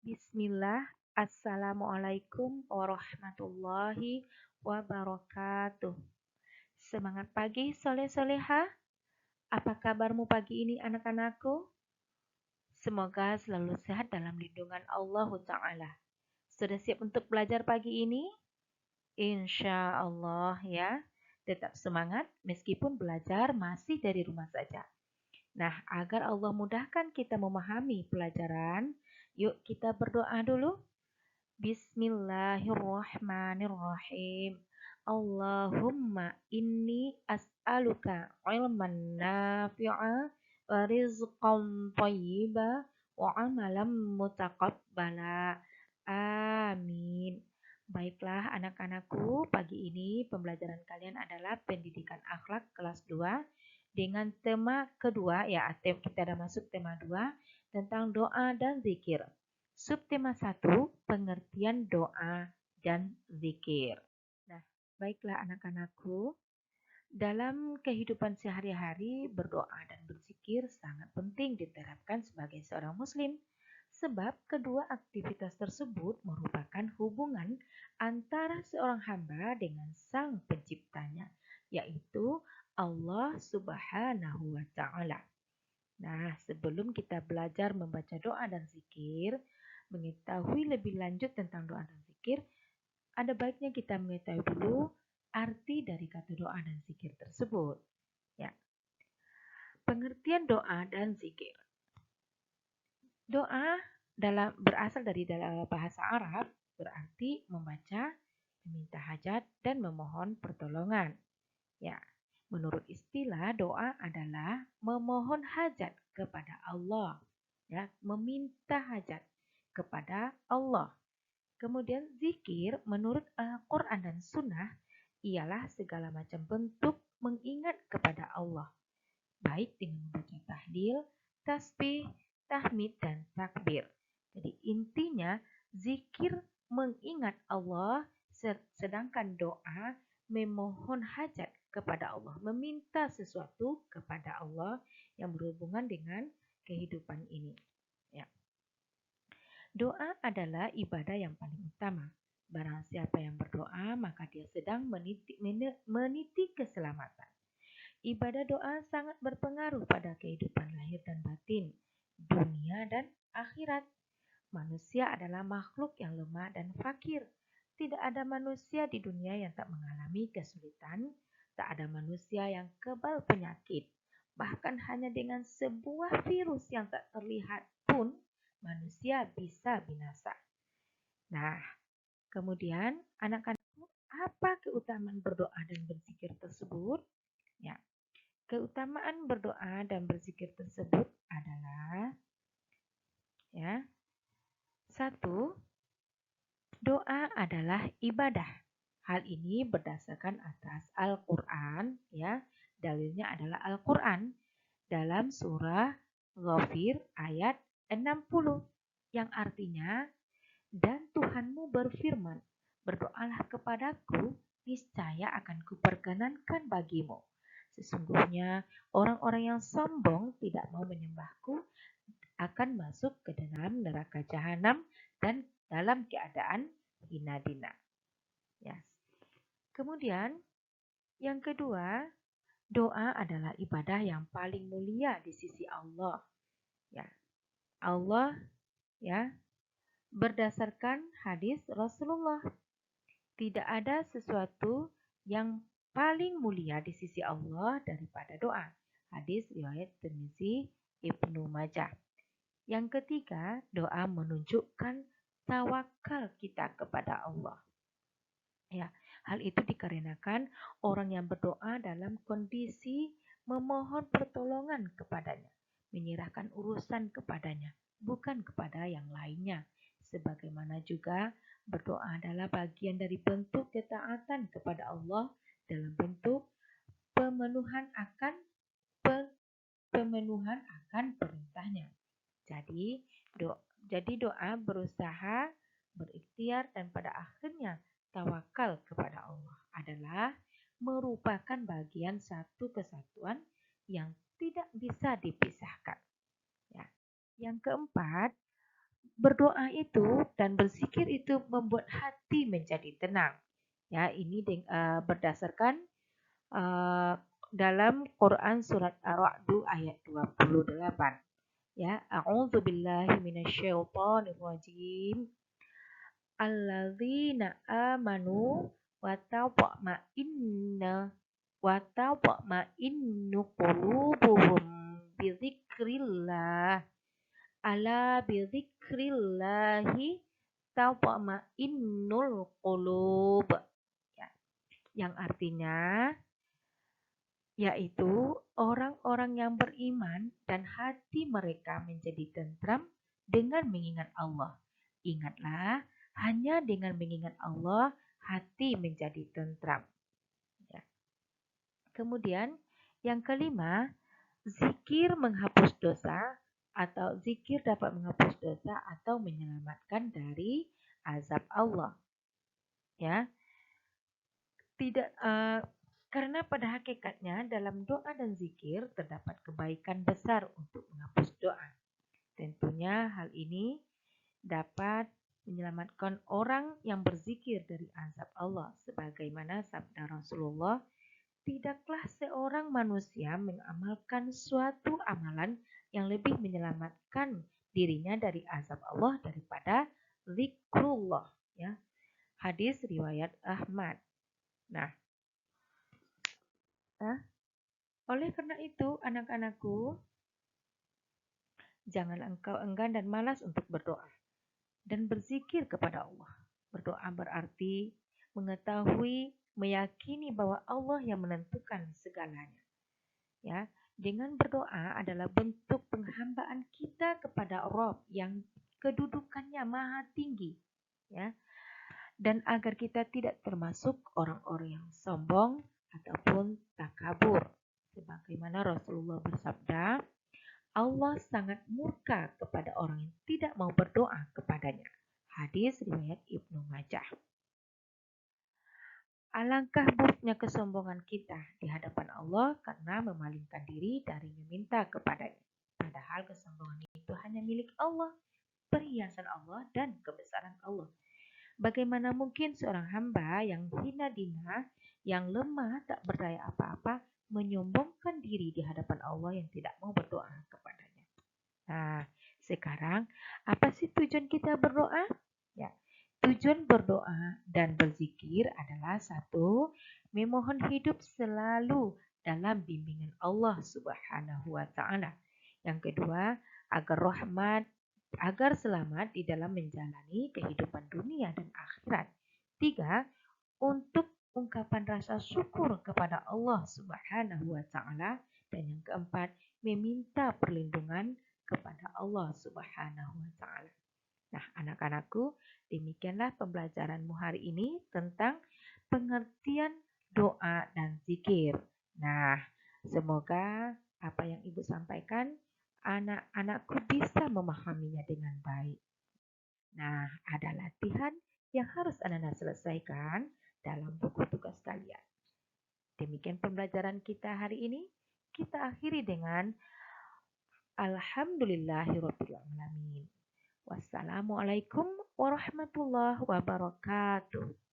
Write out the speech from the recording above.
Bismillah, Assalamualaikum warahmatullahi wabarakatuh. Semangat pagi soleh-soleha. Apa kabarmu pagi ini anak-anakku? Semoga selalu sehat dalam lindungan Allah Ta'ala. Sudah siap untuk belajar pagi ini? Insya Allah ya. Tetap semangat meskipun belajar masih dari rumah saja. Nah, agar Allah mudahkan kita memahami pelajaran, yuk kita berdoa dulu. Bismillahirrahmanirrahim. Allahumma inni as'aluka ilman nafi'a wa rizqan thayyiba wa amalan mutaqabbala. Amin. Baiklah anak-anakku, pagi ini pembelajaran kalian adalah pendidikan akhlak kelas 2 dengan tema kedua ya, kita ada masuk tema 2 tentang doa dan zikir. Subtema 1, pengertian doa dan zikir. Nah, baiklah anak-anakku, dalam kehidupan sehari-hari berdoa dan berzikir sangat penting diterapkan sebagai seorang muslim. Sebab kedua aktivitas tersebut merupakan hubungan antara seorang hamba dengan sang penciptanya, yaitu Allah Subhanahu wa Ta'ala. Nah, sebelum kita belajar membaca doa dan zikir, mengetahui lebih lanjut tentang doa dan zikir, ada baiknya kita mengetahui dulu arti dari kata doa dan zikir tersebut. Ya, pengertian doa dan zikir. Doa berasal dari dalam bahasa Arab, berarti membaca, meminta hajat, dan memohon pertolongan. Ya, menurut istilah doa adalah memohon hajat kepada Allah, ya, meminta hajat kepada Allah. Kemudian zikir menurut Al-Quran dan Sunnah ialah segala macam bentuk mengingat kepada Allah, baik dengan membaca tahlil, tasbih, tahmid, dan takbir. Jadi intinya zikir mengingat Allah, sedangkan doa memohon hajat kepada Allah, meminta sesuatu kepada Allah yang berhubungan dengan kehidupan ini. Ya. Doa adalah ibadah yang paling utama. Barang siapa yang berdoa, maka dia sedang meniti keselamatan. Ibadah doa sangat berpengaruh pada kehidupan lahir dan batin, dunia dan akhirat. Manusia adalah makhluk yang lemah dan fakir. Tidak ada manusia di dunia yang tak mengalami kesulitan, tak ada manusia yang kebal penyakit. Bahkan hanya dengan sebuah virus yang tak terlihat pun, manusia bisa binasa. Nah, kemudian anak-anak, apa keutamaan berdoa dan berzikir tersebut? Ya, keutamaan berdoa dan berzikir tersebut adalah ya, 1. Doa adalah ibadah. Hal ini berdasarkan atas Al-Qur'an ya. Dalilnya adalah Al-Qur'an dalam surah Ghafir ayat 60 yang artinya, dan Tuhanmu berfirman, berdoalah kepadaku, niscaya akan kuperkenankan bagimu. Sesungguhnya orang-orang yang sombong tidak mau menyembahku akan masuk ke dalam neraka jahanam dan dalam keadaan hina dina. Ya. Kemudian yang kedua, doa adalah ibadah yang paling mulia di sisi Allah. Ya. Allah ya, berdasarkan hadis Rasulullah, tidak ada sesuatu yang paling mulia di sisi Allah daripada doa. Hadis riwayat Tirmizi, Ibnu Majah. Yang ketiga, doa menunjukkan tawakal kita kepada Allah. Ya, hal itu dikarenakan orang yang berdoa dalam kondisi memohon pertolongan kepadanya, menyerahkan urusan kepadanya, bukan kepada yang lainnya. Sebagaimana juga berdoa adalah bagian dari bentuk ketaatan kepada Allah dalam bentuk pemenuhan akan perintahnya. Jadi doa berusaha, berikhtiar, dan pada akhirnya tawakal kepada Allah adalah merupakan bagian satu kesatuan yang tidak bisa dipisahkan. Ya. Yang keempat, berdoa itu dan berzikir itu membuat hati menjadi tenang. Ya, ini berdasarkan uh, dalam Quran surat Ar-Ra'd ayat 28. Ya, a'udzubillahi minasyaitonirrajim. Alladzina amanu wa tatma'innu qulubuhum bizikrillah. Ala bizikrillahi tatma'innul qulub. Ya, yang artinya yaitu orang-orang yang beriman dan hati mereka menjadi tentram dengan mengingat Allah. Ingatlah, hanya dengan mengingat Allah hati menjadi tentram. Ya. Kemudian yang kelima, zikir menghapus dosa atau zikir dapat menghapus dosa atau menyelamatkan dari azab Allah. Ya, tidak karena pada hakikatnya dalam doa dan zikir terdapat kebaikan besar untuk menghapus doa. Tentunya hal ini dapat menyelamatkan orang yang berzikir dari azab Allah. Sebagaimana sabda Rasulullah, tidaklah seorang manusia mengamalkan suatu amalan yang lebih menyelamatkan dirinya dari azab Allah daripada zikrullah. Ya. Hadis riwayat Ahmad. Nah, oleh karena itu, anak-anakku, jangan engkau enggan dan malas untuk berdoa dan berzikir kepada Allah. Berdoa berarti mengetahui, meyakini bahwa Allah yang menentukan segalanya. Ya, dengan berdoa adalah bentuk penghambaan kita kepada Rabb yang kedudukannya maha tinggi. Ya, dan agar kita tidak termasuk orang-orang yang sombong ataupun takabur. Sebagaimana Rasulullah bersabda, Allah sangat murka kepada orang yang tidak mau berdoa kepadanya. Hadis riwayat Ibnu Majah. Alangkah buruknya kesombongan kita di hadapan Allah karena memalingkan diri dari meminta kepadanya. Padahal kesombongan itu hanya milik Allah, perhiasan Allah dan kebesaran Allah. Bagaimana mungkin seorang hamba yang hina dina, yang lemah, tak berdaya apa-apa, menyombongkan diri di hadapan Allah yang tidak mau berdoa kepadanya. Nah, sekarang apa sih tujuan kita berdoa? Ya, tujuan berdoa dan berzikir adalah satu, memohon hidup selalu dalam bimbingan Allah Subhanahu wa taala. Yang kedua, agar selamat di dalam menjalani kehidupan dunia dan akhirat. Tiga, untuk ungkapan rasa syukur kepada Allah Subhanahu wa taala. Dan yang keempat, meminta perlindungan kepada Allah Subhanahu wa taala. Nah, anak-anakku, demikianlah pembelajaranmu hari ini tentang pengertian doa dan zikir. Nah, semoga apa yang Ibu sampaikan anak-anakku bisa memahaminya dengan baik. Nah, ada latihan yang harus anak-anak selesaikan dalam buku tugas kalian. Demikian pembelajaran kita hari ini. Kita akhiri dengan Alhamdulillahirrabbilalamin. Wassalamualaikum warahmatullahi wabarakatuh.